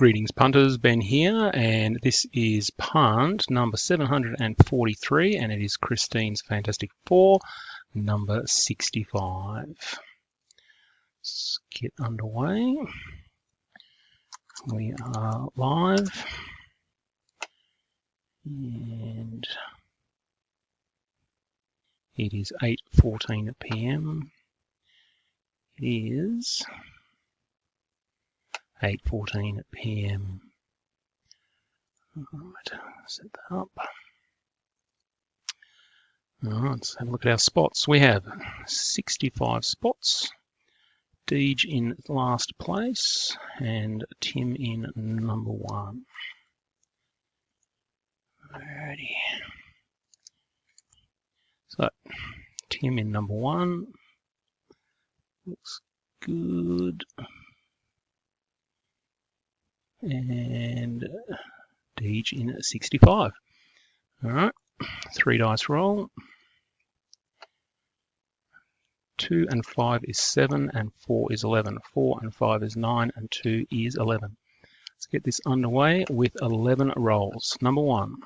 Greetings punters, Ben here, and this is punt number 743, and it is Christine's Fantastic Four, number 65. Let's get underway. We are live, and it is 8:14 p.m. It is 8:14 p.m. Alright, set that up. Alright, let's have a look at our spots. We have 65 spots. Deej in last place and Tim in number 1. Alrighty. So, Tim in number 1. Looks good. And Deej in at 65. Alright, 3 dice roll. 2 and 5 is 7 and 4 is 11. 4 and 5 is 9 and 2 is 11. Let's get this underway with 11 rolls. Number 1.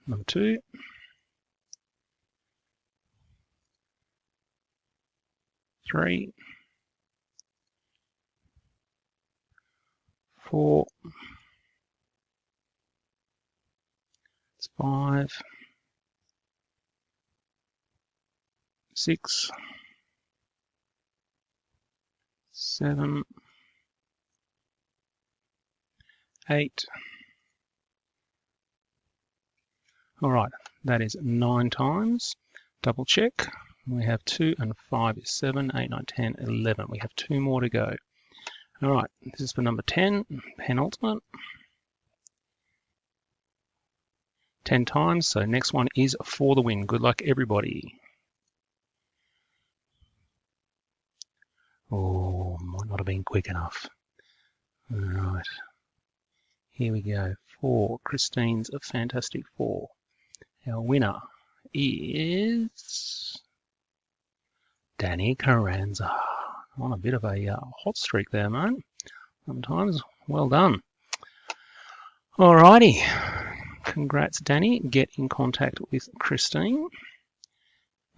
Number 2. 3. 4. It's 5. 6. 7. 8. Alright, that is 9 times. Double check. We have 2 and 5 is 7, 8, 9, 10, 11. We have 2 more to go. Alright, this is for number 10, penultimate. 10 times, so next one is for the win. Good luck, everybody. Oh, might not have been quick enough. Alright, here we go. For Christine's Fantastic Four. Our winner is Danny Carranza. On a bit of a hot streak there, mate. Sometimes, well done. Alrighty, congrats, Danny. Get in contact with Christine,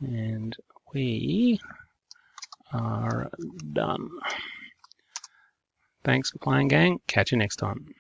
and we are done. Thanks for playing, gang. Catch you next time.